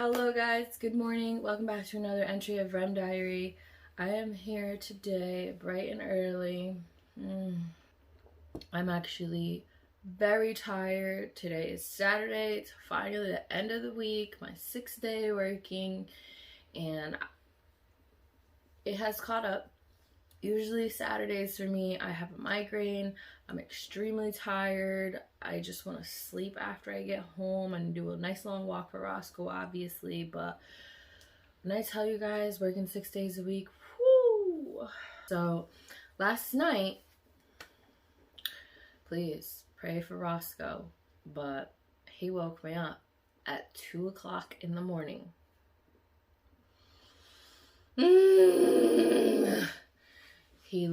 Hello guys, good morning. Welcome back to another entry of Rem Diary. I am here today bright and early. I'm actually very tired. Today is Saturday. It's finally the end of the week, my 6th day working, and it has caught up. Usually Saturdays for me, I have a migraine. I'm extremely tired. I just want to sleep after I get home and do a nice long walk for Roscoe, obviously. But when I tell you guys, working 6 days a week, whoo! So last night, please pray for Roscoe, but he woke me up at 2 o'clock in the morning. He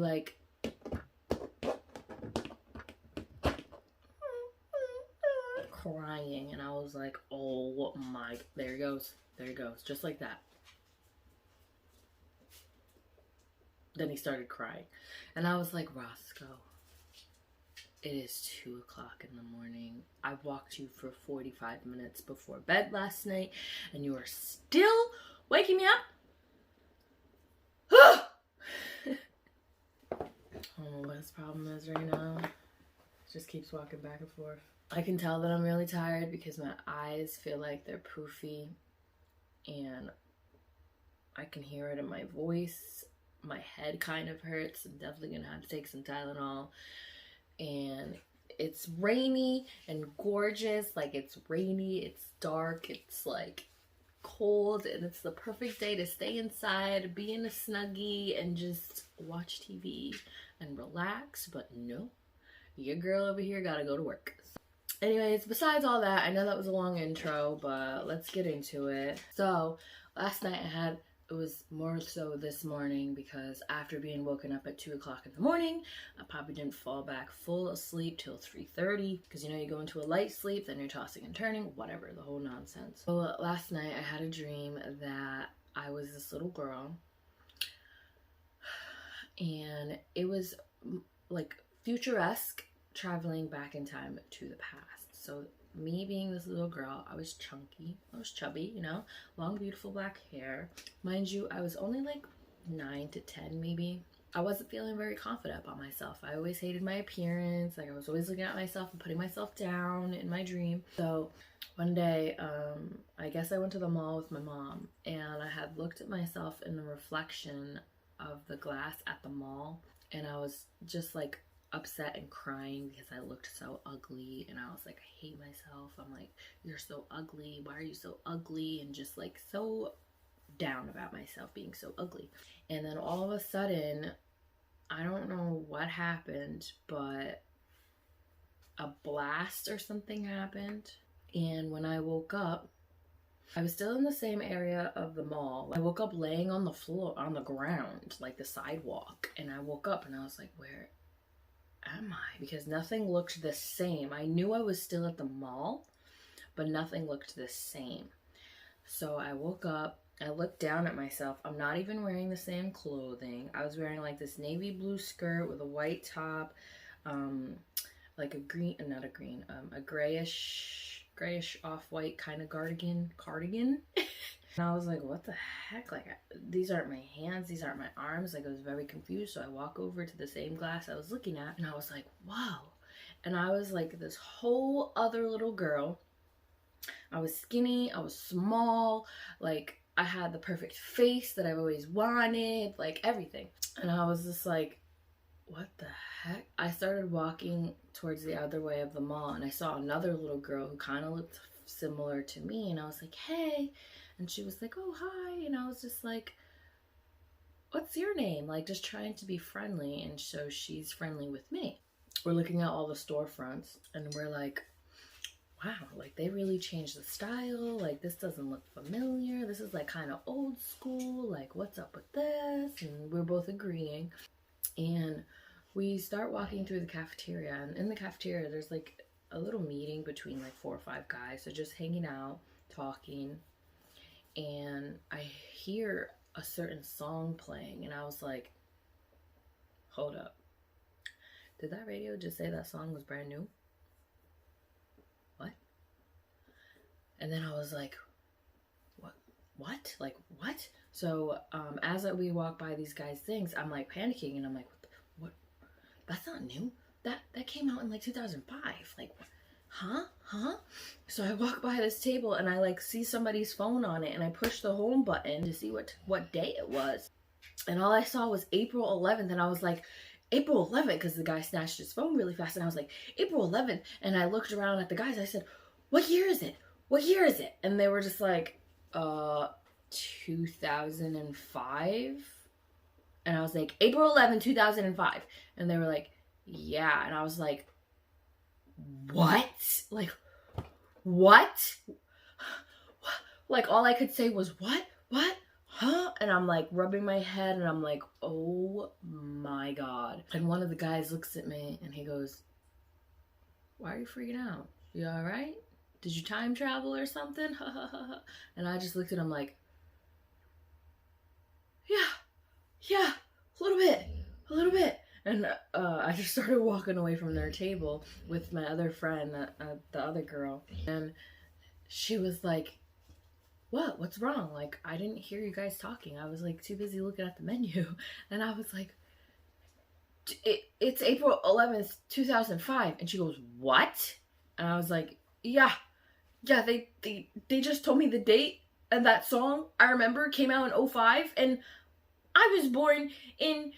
crying, and I was like, oh my, there he goes, just like that. Then he started crying, and I was like, Roscoe, it is 2 o'clock in the morning. I walked you for 45 minutes before bed last night, and you are still waking me up? I don't know what his problem is right now. It just keeps walking back and forth. I can tell that I'm really tired because my eyes feel like they're poofy, and I can hear it in my voice. My head kind of hurts. I'm definitely gonna have to take some Tylenol. And it's rainy and gorgeous. Like, it's rainy, it's dark, it's like cold, and it's the perfect day to stay inside, be in a snuggie, and just watch TV and relax. But no, your girl over here gotta go to work. Anyways, besides all that, I know that was a long intro, but let's get into it. So last night it was more so this morning, because after being woken up at 2 o'clock in the morning, I probably didn't fall back full asleep till 3:30, because you know, you go into a light sleep, then you're tossing and turning, whatever, the whole nonsense. So last night I had a dream that I was this little girl, and it was like futuresque, traveling back in time to the past. So me being this little girl, I was chunky, I was chubby, you know, long beautiful black hair. Mind you, I was only like 9 to 10 maybe. I wasn't feeling very confident about myself. I always hated my appearance. Like, I was always looking at myself and putting myself down in my dream. So one day, I guess I went to the mall with my mom, and I had looked at myself in the reflection of the glass at the mall, and I was just like upset and crying because I looked so ugly, and I was like, I hate myself. I'm like, you're so ugly, why are you so ugly? And just like so down about myself being so ugly. And then all of a sudden, I don't know what happened, but a blast or something happened, and when I woke up, I was still in the same area of the mall. I woke up laying on the floor, on the ground, like the sidewalk, and I woke up and I was like, where am I? Because nothing looked the same. I knew I was still at the mall, but nothing looked the same. So I woke up, I looked down at myself. I'm not even wearing the same clothing. I was wearing like this navy blue skirt with a white top, like a grayish off-white kind of cardigan. And I was like, what the heck? Like, these aren't my hands, these aren't my arms. Like, I was very confused. So I walk over to the same glass I was looking at, and I was like, wow. And I was like this whole other little girl. I was skinny, I was small, like, I had the perfect face that I've always wanted, like everything. And I was just like, what the heck? I started walking towards the other way of the mall, and I saw another little girl who kind of looked similar to me, and I was like, hey. And she was like, oh, hi. And I was just like, what's your name? Like, just trying to be friendly. And so she's friendly with me. We're looking at all the storefronts, and we're like, wow, like, they really changed the style. Like, this doesn't look familiar. This is like kind of old school. Like, what's up with this? And we're both agreeing. And we start walking through the cafeteria, and in the cafeteria there's like a little meeting between like 4 or 5 guys. So just hanging out, talking, and I hear a certain song playing, and I was like, hold up, did that radio just say that song was brand new? What? And then I was like, what? Like, what? So as we walk by these guys' things, I'm like panicking, and I'm like, what? That's not new. That came out in like 2005. Like, huh? So I walk by this table, and I like see somebody's phone on it, and I push the home button to see what day it was. And all I saw was April 11th, and I was like, April 11th, because the guy snatched his phone really fast, and I was like, April 11th. And I looked around at the guys. I said, what year is it? What year is it? And they were just like, 2005. And I was like, April 11th, 2005. And they were like, yeah. And I was like, what? Like, what? Like, all I could say was, what? Huh? And I'm like rubbing my head, and I'm like, oh my God. And one of the guys looks at me, and he goes, why are you freaking out? You all right? Did you time travel or something? And I just looked at him like, yeah, a little bit. And I just started walking away from their table with my other friend, the other girl. And she was like, what's wrong? Like, I didn't hear you guys talking. I was like too busy looking at the menu. And I was like, it's April 11th, 2005. And she goes, what? And I was like, yeah, they just told me the date, and that song, I remember, came out in 05, and I was born in,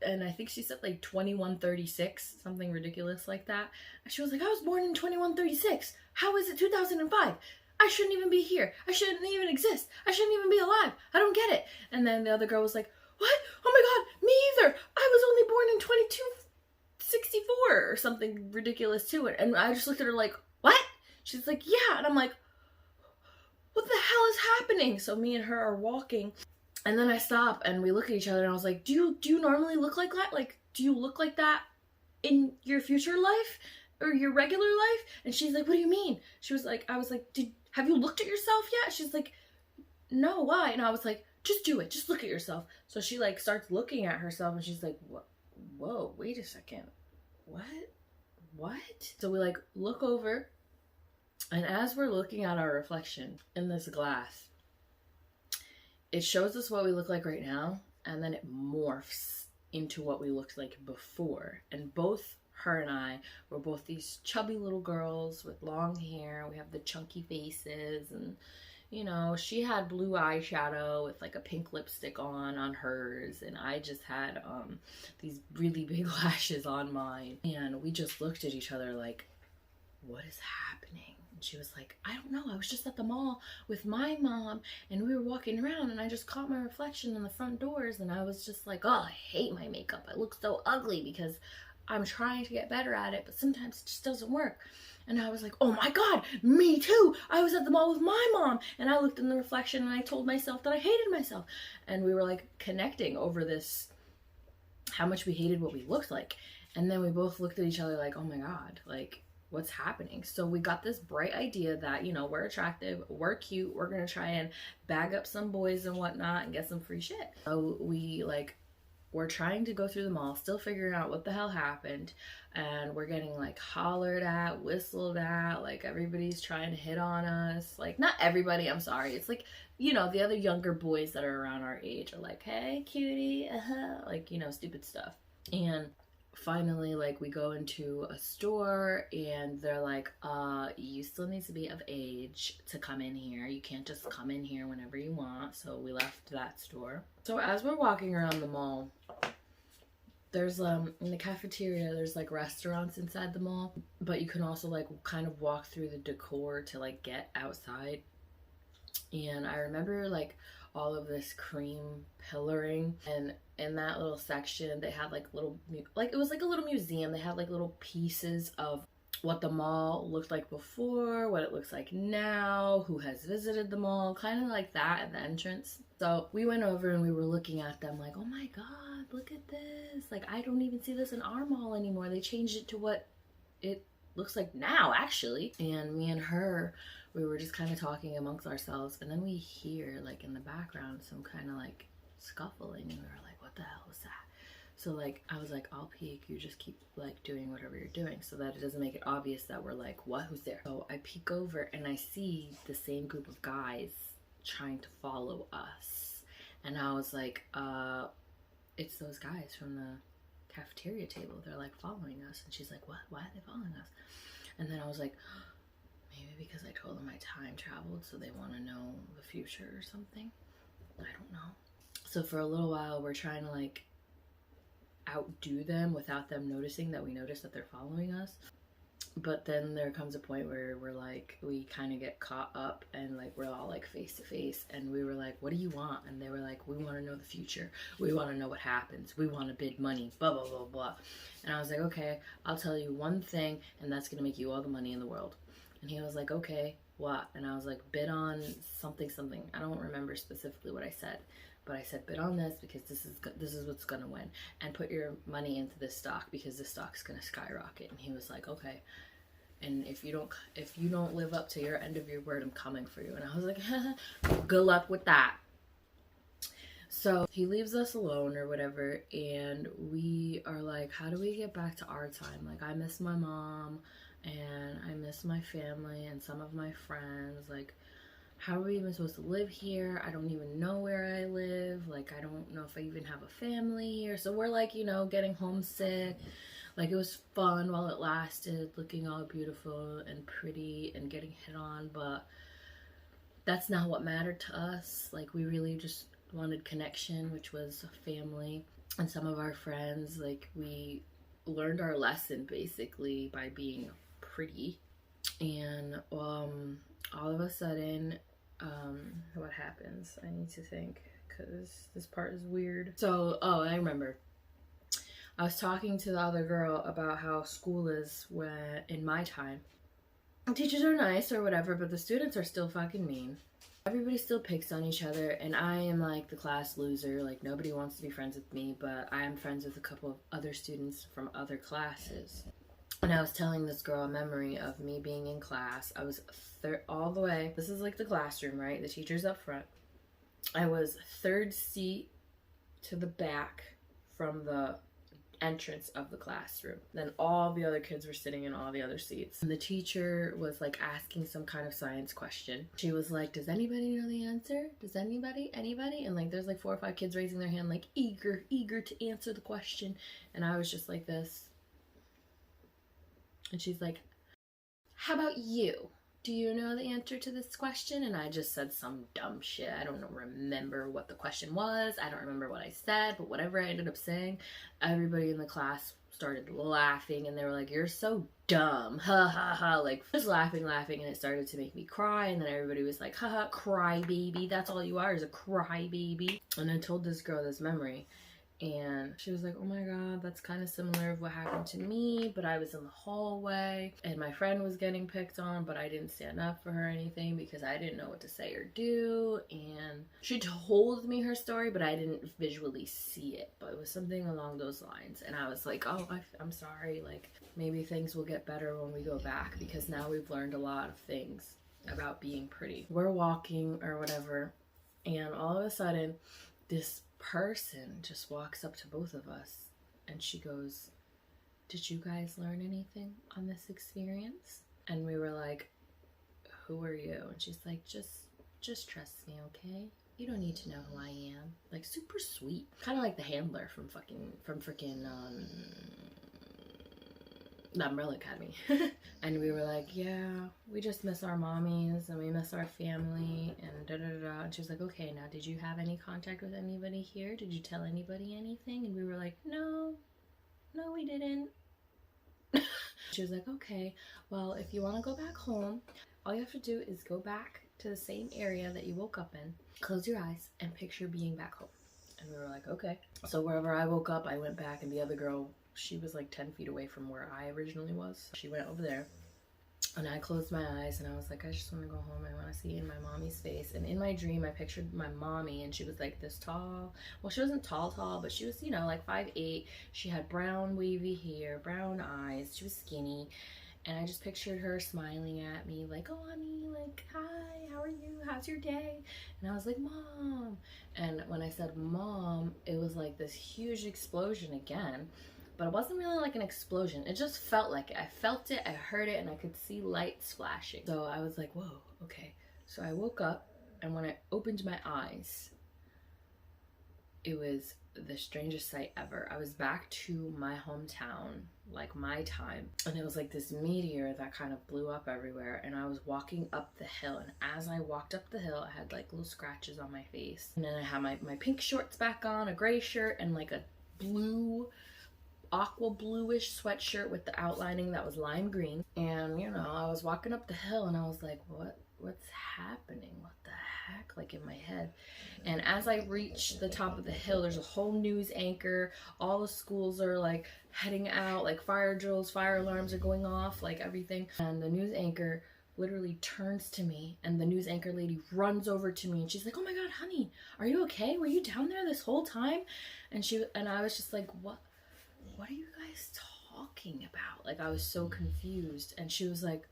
and I think she said like 2136, something ridiculous like that. And she was like, I was born in 2136. How is it 2005? I shouldn't even be here. I shouldn't even exist. I shouldn't even be alive. I don't get it. And then the other girl was like, what? Oh my God, me either. I was only born in 2264 or something ridiculous to it. And I just looked at her like, what? She's like, yeah. And I'm like, what the hell is happening? So me and her are walking, and then I stop and we look at each other, and I was like, do you normally look like that? Like, do you look like that in your future life or your regular life? And she's like, what do you mean? She was like, I was like, have you looked at yourself yet? She's like, no, why? And I was like, just do it. Just look at yourself. So she like starts looking at herself, and she's like, whoa, wait a second. What? So we like look over, and as we're looking at our reflection in this glass, it shows us what we look like right now, and then it morphs into what we looked like before. And both her and I were both these chubby little girls with long hair. We have the chunky faces, and you know, she had blue eyeshadow with like a pink lipstick on hers, and I just had these really big lashes on mine. And we just looked at each other like, what is happening? And she was like, I don't know, I was just at the mall with my mom, and we were walking around, and I just caught my reflection in the front doors, and I was just like, oh, I hate my makeup. I look so ugly because I'm trying to get better at it, but sometimes it just doesn't work. And I was like, oh my God, me too. I was at the mall with my mom, and I looked in the reflection, and I told myself that I hated myself. And we were like connecting over this, how much we hated what we looked like. And then we both looked at each other like, oh my God, like, what's happening? So we got this bright idea that, you know, we're attractive, we're cute, we're gonna try and bag up some boys and whatnot and get some free shit. So we're trying to go through the mall, still figuring out what the hell happened, and we're getting like hollered at, whistled at, like everybody's trying to hit on us. Like, not everybody, I'm sorry. It's like, you know, the other younger boys that are around our age are like, hey, cutie, like, you know, stupid stuff. And finally, like, we go into a store, and they're like, you still need to be of age to come in here. You can't just come in here whenever you want. So we left that store. So as we're walking around the mall, there's in the cafeteria, there's like restaurants inside the mall, but you can also like kind of walk through the decor to like get outside. And I remember like all of this cream pillaring, and in that little section they had like little, like it was like a little museum. They had like little pieces of what the mall looked like before, what it looks like now, who has visited the mall, kind of like that at the entrance. So we went over and we were looking at them like, oh my God, look at this. Like, I don't even see this in our mall anymore. They changed it to what it looks like now, actually. And me and her, we were just kind of talking amongst ourselves, and then we hear like in the background some kind of like scuffling, and we were like, what the hell was that? So like, I was like, I'll peek, you just keep like doing whatever you're doing so that it doesn't make it obvious that we're like, what, who's there? So I peek over, and I see the same group of guys trying to follow us. And I was like, it's those guys from the cafeteria table. They're like following us. And she's like, what? Why are they following us? And then I was like, maybe because I told them I time traveled, so they want to know the future or something. I don't know. So for a little while, we're trying to like outdo them without them noticing that we notice that they're following us. But then there comes a point where we're like, we kind of get caught up and like we're all like face to face, and we were like, what do you want? And they were like, we want to know the future, we want to know what happens, we want to bid money, blah blah blah blah. And I was like, okay, I'll tell you one thing, and that's gonna make you all the money in the world. And he was like, okay, what? And I was like, bid on something something. I don't remember specifically what I said, but I said, bid on this because this is what's gonna win, and put your money into this stock because this stock's gonna skyrocket. And he was like, okay, and if you don't live up to your end of your word, I'm coming for you. And I was like, good luck with that. So he leaves us alone or whatever, and we are like, how do we get back to our time? Like, I miss my mom and I miss my family and some of my friends. Like, how are we even supposed to live here? I don't even know where I live. Like, I don't know if I even have a family here. So we're like, you know, getting homesick. Like, it was fun while it lasted, looking all beautiful and pretty and getting hit on, but that's not what mattered to us. Like, we really just wanted connection, which was family and some of our friends. Like, we learned our lesson basically by being pretty. And all of a sudden, what happens? I need to think because this part is weird. So, I remember. I was talking to the other girl about how school is when, in my time. Teachers are nice or whatever, but the students are still fucking mean. Everybody still picks on each other, and I am like the class loser. Like, nobody wants to be friends with me, but I am friends with a couple of other students from other classes. And I was telling this girl a memory of me being in class. I was all the way. This is like the classroom, right? The teacher's up front. I was third seat to the back from the entrance of the classroom. Then all the other kids were sitting in all the other seats. And the teacher was like asking some kind of science question. She was like, does anybody know the answer? Does anybody? And like there's like 4 or 5 kids raising their hand, like eager to answer the question. And I was just like this. And she's like, how about you? Do you know the answer to this question? And I just said some dumb shit. I don't remember what the question was. I don't remember what I said, but whatever I ended up saying, everybody in the class started laughing, and they were like, you're so dumb, ha ha ha, like just laughing, and it started to make me cry. And then everybody was like, haha, cry baby, that's all you are, is a cry baby. And I told this girl this memory, and she was like, oh my god, that's kind of similar of what happened to me, but I was in the hallway and my friend was getting picked on, but I didn't stand up for her or anything because I didn't know what to say or do. And she told me her story, but I didn't visually see it, but it was something along those lines. And I was like, oh, I'm sorry, like maybe things will get better when we go back, because now we've learned a lot of things about being pretty. We're walking or whatever, and all of a sudden this person just walks up to both of us and she goes, did you guys learn anything on this experience? And we were like, who are you? And she's like, just trust me, okay? You don't need to know who I am. Like, super sweet, kind of like the handler from freaking the Umbrella Academy. And we were like, yeah, we just miss our mommies and we miss our family and da da da da. And she was like, okay, now did you have any contact with anybody here? Did you tell anybody anything? And we were like, no, we didn't. She was like, okay, well, if you want to go back home, all you have to do is go back to the same area that you woke up in, close your eyes, and picture being back home. And we were like, okay. So wherever I woke up, I went back, and the other girl, she was like 10 feet away from where I originally was. She went over there, and I closed my eyes, and I was like, I just want to go home. I want to see in my mommy's face. And in my dream, I pictured my mommy, and she was like this tall. Well, she wasn't tall, but she was, you know, like 5'8". She had brown wavy hair, brown eyes. She was skinny. And I just pictured her smiling at me like, oh, honey, like, hi, how are you? How's your day? And I was like, Mom. And when I said Mom, it was like this huge explosion again. But it wasn't really like an explosion. It just felt like it. I felt it, I heard it, and I could see lights flashing. So I was like, whoa, okay. So I woke up, And when I opened my eyes, it was the strangest sight ever. I was back to my hometown, like my time, and it was like this meteor that kind of blew up everywhere, and I was walking up the hill, and as I walked up the hill, I had like little scratches on my face, and then I had my pink shorts back on, a gray shirt, and like a blue, aqua bluish sweatshirt with the outlining that was lime green. And you know, I was walking up the hill and I was like, what's happening? What the heck? Like in my head. And as I reached the top of the hill, there's a whole news anchor. All the schools are like heading out, like fire drills, fire alarms are going off, like everything. And the news anchor literally turns to me, and the news anchor lady runs over to me, and she's like, "Oh my God, honey, are you okay? Were you down there this whole time?" And I was just like, what are you guys talking about? Like, I was so confused. And she was like,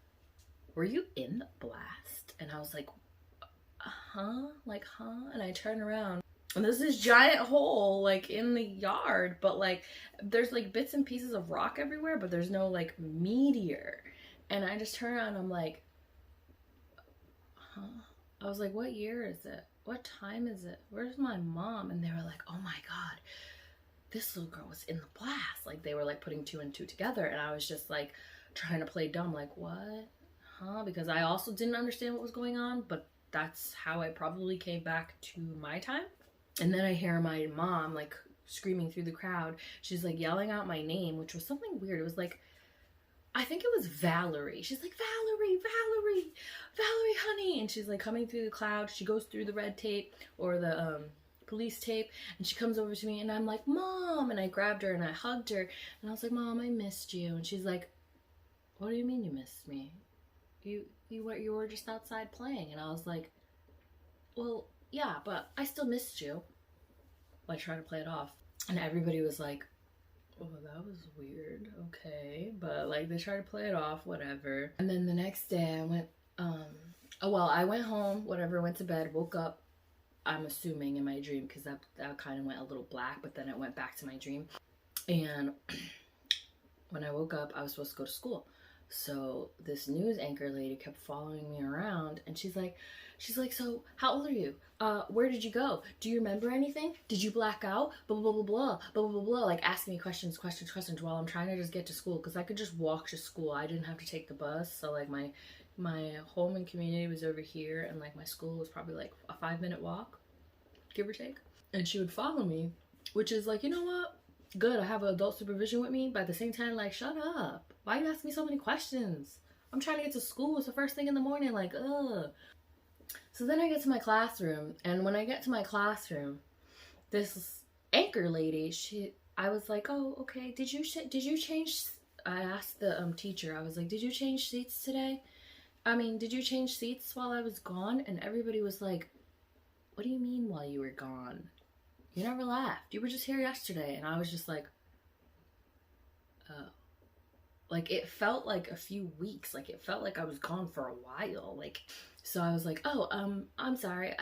"Were you in the blast?" And I was like, huh? Like, huh? And I turn around, and there's this giant hole like in the yard, but like there's like bits and pieces of rock everywhere, but there's no like meteor. And I just turn around and I'm like, huh? I was like, what year is it? What time is it? Where's my mom? And they were like, oh my God, this little girl was in the blast. Like, they were like putting two and two together. And I was just like trying to play dumb, like, what? Huh? Because I also didn't understand what was going on, but that's how I probably came back to my time. And then I hear my mom like screaming through the crowd. She's like yelling out my name, which was something weird. It was like, I think it was Valerie. She's like, Valerie, Valerie, Valerie, honey. And she's like coming through the cloud. She goes through the red tape or the police tape, and she comes over to me, and I'm like, Mom. And I grabbed her and I hugged her, and I was like, Mom, I missed you. And she's like, what do you mean you missed me? You were just outside playing. And I was like, well, yeah, but I still missed you. I tried to play it off, and everybody was like, oh, that was weird. Okay. But like, they tried to play it off, whatever. And then the next day I went, I went home, whatever, went to bed, woke up, I'm assuming in my dream, because that kind of went a little black, but then it went back to my dream. And when I woke up, I was supposed to go to school. So this news anchor lady kept following me around, and she's like, so how old are you? Where did you go? Do you remember anything? Did you black out? Blah, blah, blah, blah, blah, blah, blah, like asking me questions while I'm trying to just get to school, because I could just walk to school. I didn't have to take the bus. So like my home and community was over here, and like my school was probably like a 5-minute walk, give or take. And she would follow me, which is like, you know what? Good, I have an adult supervision with me, but at the same time, like, shut up. Why you asking me so many questions? I'm trying to get to school. It's the first thing in the morning, like, ugh. So then I get to my classroom, and when I get to my classroom, this anchor lady, I was like, oh, okay, did you change, I asked the teacher, I was like, did you change seats today? Did you change seats while I was gone? And everybody was like, what do you mean while you were gone? You never left. You were just here yesterday. And I was just like, oh. Like, it felt like a few weeks. Like, it felt like I was gone for a while. Like, so I was like, oh, I'm sorry.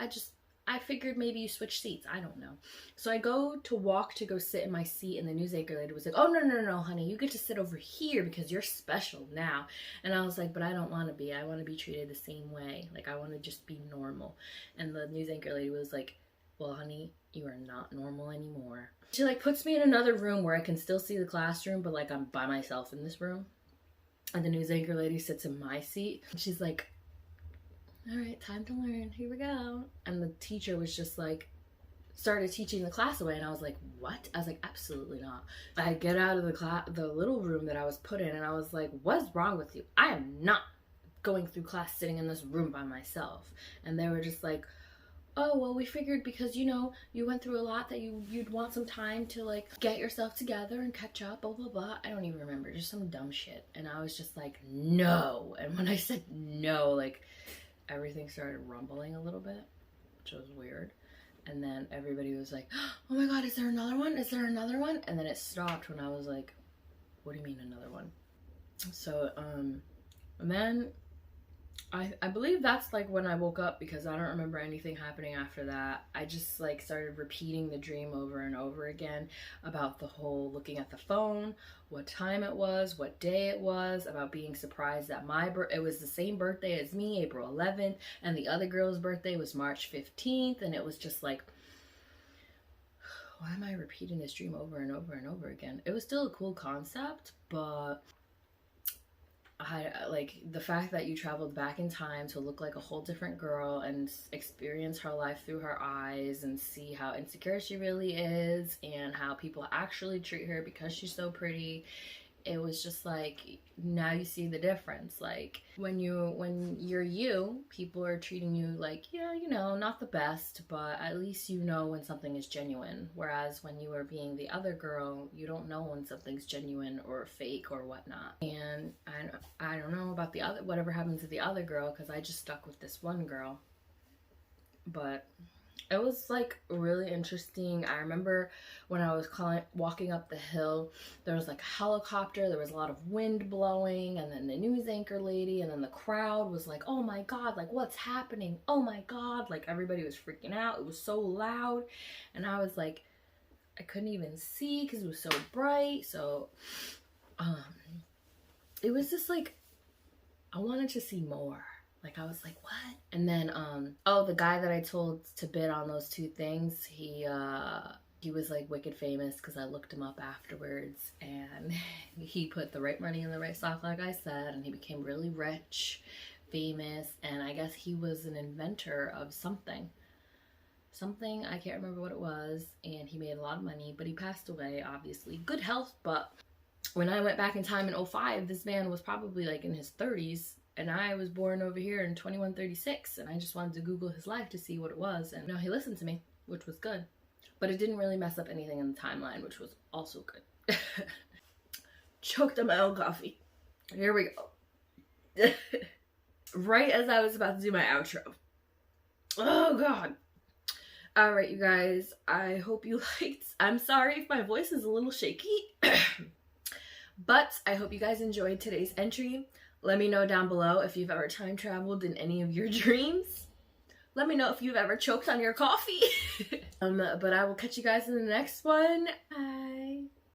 I figured maybe you switched seats. I don't know. So I go to walk to go sit in my seat, and the news anchor lady was like, oh, no, honey. You get to sit over here because you're special now. And I was like, but I don't want to be. I want to be treated the same way. Like, I want to just be normal. And the news anchor lady was like, well, honey, you are not normal anymore. She like puts me in another room where I can still see the classroom, but like I'm by myself in this room. And the news anchor lady sits in my seat. She's like, all right, time to learn. Here we go. And the teacher was just like, started teaching the class away. And I was like, what? I was like, absolutely not. I get out of the little room that I was put in, and I was like, what's wrong with you? I am not going through class sitting in this room by myself. And they were just like, oh, well, we figured because, you know, you went through a lot that you'd want some time to, like, get yourself together and catch up, blah, blah, blah. I don't even remember. Just some dumb shit. And I was just like, no. And when I said no, like, everything started rumbling a little bit, which was weird. And then everybody was like, oh my God, is there another one? Is there another one? And then it stopped when I was like, what do you mean another one? So, and then I believe that's like when I woke up, because I don't remember anything happening after that. I just like started repeating the dream over and over again about the whole looking at the phone, what time it was, what day it was, about being surprised that it was the same birthday as me, April 11th, and the other girl's birthday was March 15th, and it was just like, why am I repeating this dream over and over and over again? It was still a cool concept, but like the fact that you traveled back in time to look like a whole different girl and experience her life through her eyes and see how insecure she really is and how people actually treat her because she's so pretty. It was just like, now you see the difference. Like when you're you, people are treating you like, yeah, you know, not the best, but at least you know when something is genuine. Whereas when you are being the other girl, you don't know when something's genuine or fake or whatnot. And I don't know about the other, whatever happened to the other girl, because I just stuck with this one girl. But it was like really interesting. I remember when I was walking up the hill, there was like a helicopter, there was a lot of wind blowing, and then the news anchor lady, and then the crowd was like, oh my god, like what's happening, oh my god, like everybody was freaking out. It was so loud, and I was like, I couldn't even see because it was so bright. So it was just like, I wanted to see more. Like, I was like, what? And then, oh, the guy that I told to bid on those two things, he was like wicked famous because I looked him up afterwards, and he put the right money in the right stock, like I said, and he became really rich, famous, and I guess he was an inventor of something, I can't remember what it was, and he made a lot of money, but he passed away, obviously. Good health, but when I went back in time in 05, this man was probably like in his 30s, and I was born over here in 2136, and I just wanted to Google his life to see what it was, and you know, he listened to me, which was good. But it didn't really mess up anything in the timeline, which was also good. Choked on my own coffee. Here we go. Right as I was about to do my outro. Oh god. Alright, you guys, I hope you liked. I'm sorry if my voice is a little shaky. But I hope you guys enjoyed today's entry. Let me know down below if you've ever time traveled in any of your dreams. Let me know if you've ever choked on your coffee. But I will catch you guys in the next one. Bye.